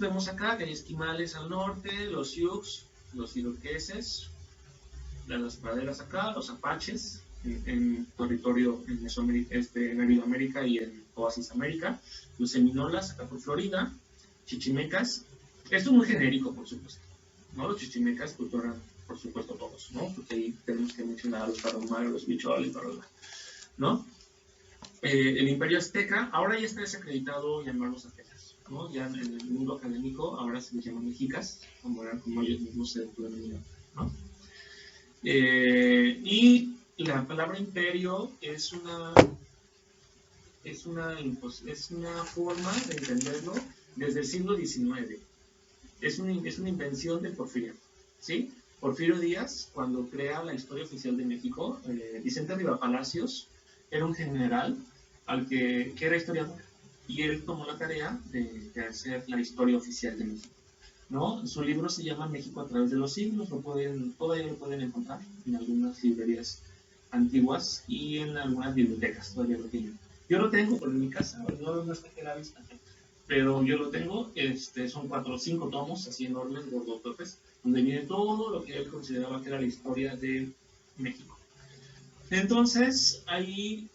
vemos acá que hay esquimales al norte, los Sioux, los iroqueses, las praderas acá, los apaches en territorio en Mesoamérica, Mesoamérica y en Oasis América, los seminolas acá por Florida, chichimecas. Esto es muy genérico, por supuesto, ¿no? Los chichimecas culturan, por supuesto, todos, ¿no? Porque ahí tenemos que mencionar a los tarahumaras, los huicholes, ¿no? El Imperio Azteca, ahora ya está desacreditado llamarlos aztecas, ¿no? Ya en el mundo académico ahora se les llama mexicas, como ellos mismos se denominan, ¿no? Y la palabra imperio es una forma de entenderlo desde el siglo XIX. Es una invención de Porfirio, ¿sí? Porfirio Díaz, cuando crea la historia oficial de México, Vicente Riva Palacios era un general que era historiador, y él tomó la tarea de hacer la historia oficial de México, ¿no? Su libro se llama México a través de los siglos, todavía lo pueden encontrar en algunas librerías antiguas y en algunas bibliotecas, todavía lo tienen. Yo lo tengo por mi casa, no está que la vista, pero yo lo tengo, son 4 o 5 tomos, así enormes, gordototes, donde viene todo lo que él consideraba que era la historia de México. Entonces, ahí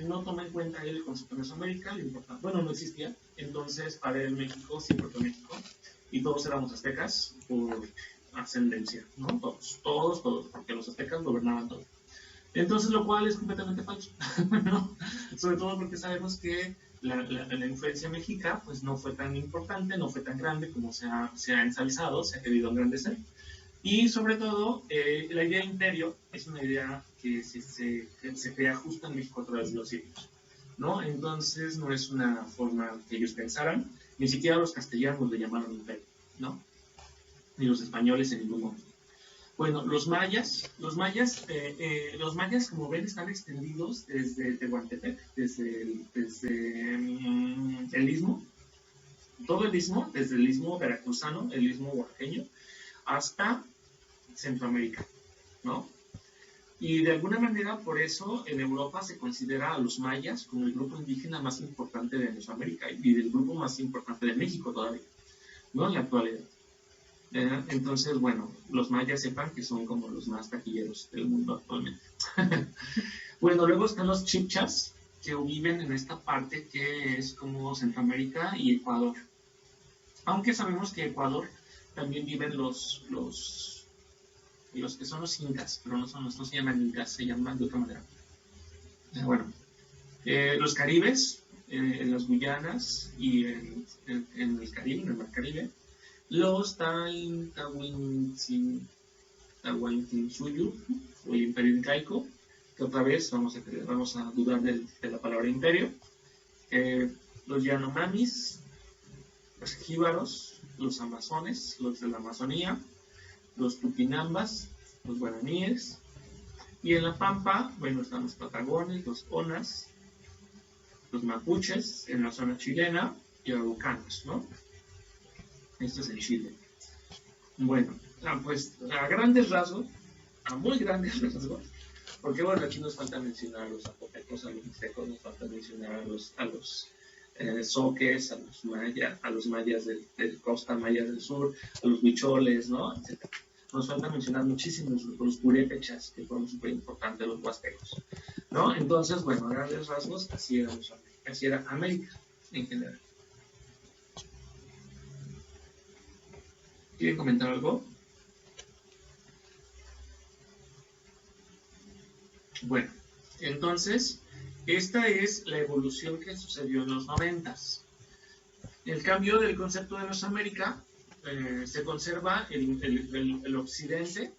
no toma en cuenta el concepto de Mesoamérica, bueno, no existía, entonces para él México siempre fue México, y todos éramos aztecas por ascendencia, ¿no? Todos, porque los aztecas gobernaban todo. Entonces, lo cual es completamente falso, ¿no? Sobre todo porque sabemos que la influencia mexica pues no fue tan importante, no fue tan grande como se ha ensalzado, se ha querido engrandecer. Y sobre todo, la idea de imperio es una idea que se crea justo en México a través de los siglos, ¿no? Entonces no es una forma que ellos pensaran, ni siquiera los castellanos le llamaron imperio, ¿no? Ni los españoles en ningún momento. Bueno, los mayas, como ven, están extendidos desde Tehuantepec, desde el istmo, todo el istmo, desde el istmo veracruzano, el istmo oaxaqueño, hasta Centroamérica, ¿no? Y de alguna manera, por eso, en Europa se considera a los mayas como el grupo indígena más importante de Mesoamérica y el grupo más importante de México todavía, ¿no? En la actualidad. Entonces, bueno, los mayas sepan que son como los más taquilleros del mundo actualmente. Bueno, luego están los chibchas, que viven en esta parte que es como Centroamérica y Ecuador. Aunque sabemos que Ecuador también viven los que son los incas, pero no se llaman incas, se llaman de otra manera. Bueno, los caribes, en las Guyanas y en el Caribe, en el Mar Caribe, los Tahuantinsuyo, o el Imperio Incaico, que otra vez vamos a dudar de la palabra imperio, los Yanomamis, los jíbaros, los amazones, los de la Amazonía, los tupinambas, los guaraníes, y en la Pampa, bueno, están los patagones, los onas, los mapuches en la zona chilena y araucanos, ¿no? Esto es en Chile. Bueno, pues a grandes rasgos, a muy grandes rasgos, porque bueno, aquí nos falta mencionar a los zapotecos, a los mixtecos, nos falta mencionar a los zoques, a los mayas del costa, mayas del sur, a los huicholes, ¿no? Etcétera. Nos falta mencionar muchísimos, los purépechas, que fueron súper importantes, los huastecos, ¿no? Entonces, bueno, a grandes rasgos, así era América en general. ¿Quieren comentar algo? Bueno, entonces, esta es la evolución que sucedió en los 90s. El cambio del concepto de Mesoamérica, se conserva el occidente,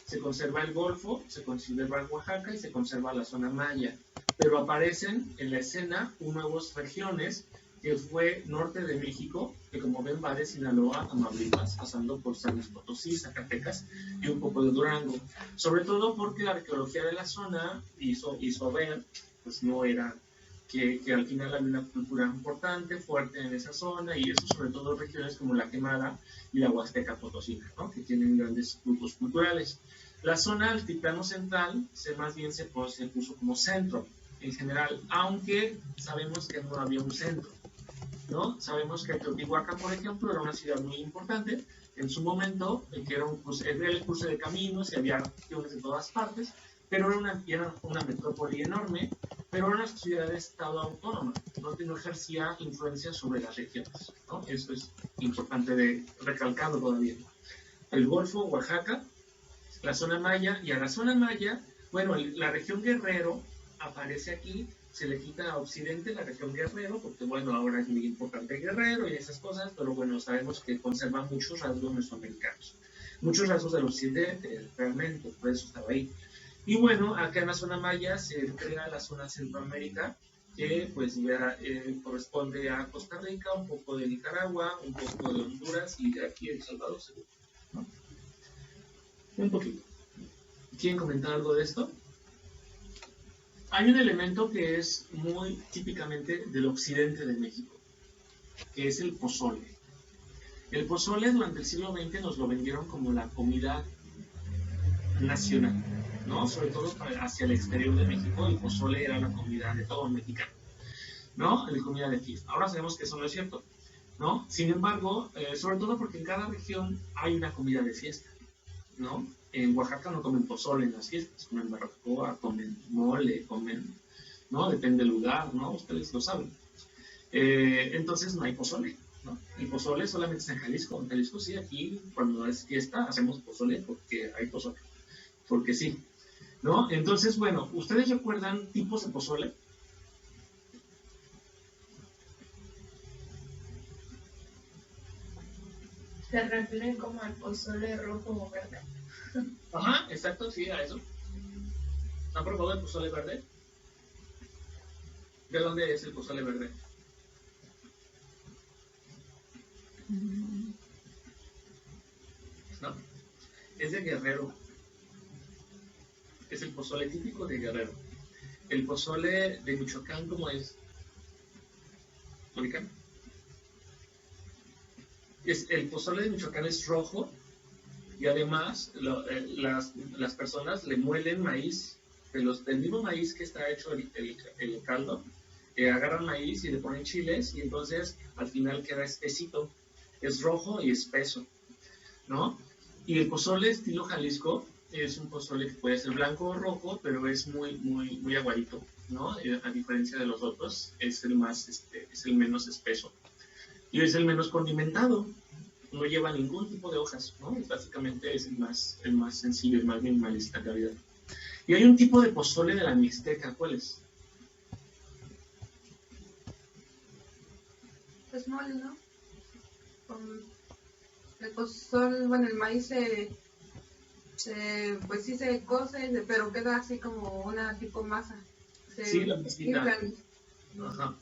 se conserva el Golfo, se conserva Oaxaca y se conserva la zona maya, pero aparecen en la escena nuevas regiones que fue norte de México, que como ven va de Sinaloa a Tamaulipas, pasando por San Luis Potosí, Zacatecas y un poco de Durango, sobre todo porque la arqueología de la zona hizo ver, pues no era que al final hay una cultura importante, fuerte en esa zona, y eso sobre todo regiones como la Quemada y la Huasteca Potosina, ¿no? Que tienen grandes grupos culturales. La zona altiplano central más bien se puso como centro en general, aunque sabemos que no había un centro, ¿no? Sabemos que Teotihuacán, por ejemplo, era una ciudad muy importante en su momento, que era el cruce de caminos y había regiones de todas partes, pero era una metrópoli enorme, pero era una ciudad de estado autónoma, no ejercía influencia sobre las regiones, ¿no? Eso es importante de recalcarlo todavía. El Golfo, Oaxaca, la zona maya, y a la zona maya, bueno, la región Guerrero aparece aquí, se le quita a Occidente la región Guerrero, porque bueno, ahora es muy importante Guerrero y esas cosas, pero bueno, sabemos que conserva muchos rasgos mesoamericanos, muchos rasgos del Occidente, realmente, por eso estaba ahí. Y bueno, acá en la zona maya se crea la zona Centroamérica, que pues ya corresponde a Costa Rica, un poco de Nicaragua, un poco de Honduras y de aquí El Salvador, seguro, ¿no? Un poquito. ¿Quieren comentar algo de esto? Hay un elemento que es muy típicamente del occidente de México, que es el pozole. El pozole durante el siglo XX nos lo vendieron como la comida nacional, ¿no? Sobre todo hacia el exterior de México, el pozole era la comida de todo mexicano, ¿no? La comida de fiesta. Ahora sabemos que eso no es cierto, ¿no? Sin embargo, sobre todo porque en cada región hay una comida de fiesta, ¿no? En Oaxaca no comen pozole en las fiestas, comen barbacoa, comen mole, comen, ¿no? Depende del lugar, ¿no? Ustedes lo saben. Entonces no hay pozole, ¿no? El pozole solamente está en Jalisco. En Jalisco sí, aquí cuando es fiesta hacemos pozole porque hay pozole, porque sí, ¿no? Entonces, bueno, ¿ustedes recuerdan tipos de pozole? ¿Se refieren como al pozole rojo o verde? Ajá, exacto, sí, a eso. ¿Han probado el pozole verde? ¿De dónde es el pozole verde? ¿No? Es de Guerrero. Es el pozole típico de Guerrero. El pozole de Michoacán, ¿cómo es? ¿Ubican? El pozole de Michoacán es rojo y además las personas le muelen maíz, del mismo maíz que está hecho el caldo, agarran maíz y le ponen chiles y entonces al final queda espesito, es rojo y espeso, ¿no? Y el pozole estilo Jalisco es un pozole que puede ser blanco o rojo, pero es muy aguadito, ¿no? A diferencia de los otros, es el menos espeso y es el menos condimentado, no lleva ningún tipo de hojas, ¿no? Básicamente es el más sencillo, el más minimalista en realidad. Y hay un tipo de pozole de la Mixteca, ¿cuál es? Pues mole, ¿no? El pozole, bueno, el maíz pues sí se cose, pero queda así como una tipo masa. Sí, la masita. Ajá.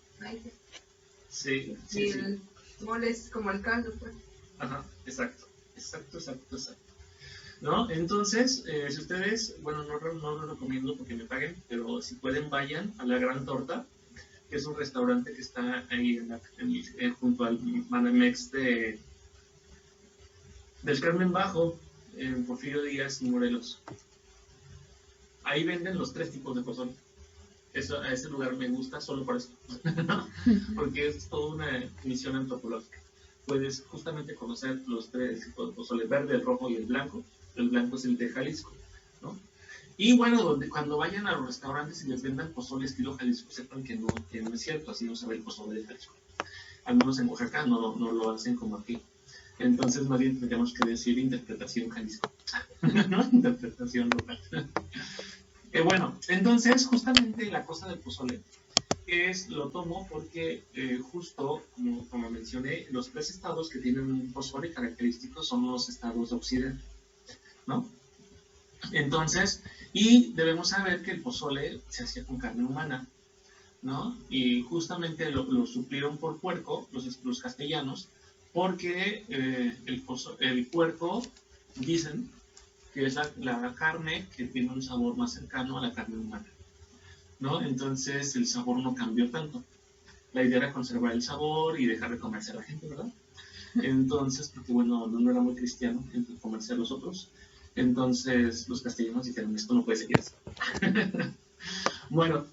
Sí, sí, y el mole es como el caldo, pues. Ajá, exacto. ¿No? Entonces, si ustedes, bueno, no lo recomiendo porque me paguen, pero si pueden vayan a La Gran Torta, que es un restaurante que está ahí junto al Banamex del Carmen Bajo, en Porfirio Díaz y Morelos. Ahí venden los 3 tipos de pozole. A ese lugar me gusta solo por eso, porque es toda una misión antropológica. Puedes justamente conocer los 3 tipos de pozole, verde, el rojo y el blanco. El blanco es el de Jalisco, ¿no? Y bueno, cuando vayan a los restaurantes y les vendan pozole estilo Jalisco, sepan que no es cierto, así no se ve el pozole de Jalisco. Al menos en Oaxaca no lo hacen como aquí. Entonces, más bien tendríamos que decir interpretación Jalisco, ¿no? Interpretación local. Bueno, entonces, justamente la cosa del pozole lo tomo porque justo, como mencioné, los 3 estados que tienen un pozole característico son los estados de Occidente, ¿no? Entonces, y debemos saber que el pozole se hacía con carne humana, ¿no? Y justamente lo suplieron por puerco, los castellanos, porque el puerco, dicen, que es la carne que tiene un sabor más cercano a la carne humana, ¿no? Entonces el sabor no cambió tanto. La idea era conservar el sabor y dejar de comerse a la gente, ¿verdad? Entonces, porque bueno, no era muy cristiano entre comerse a los otros. Entonces los castellanos dijeron, esto no puede seguir así. Bueno,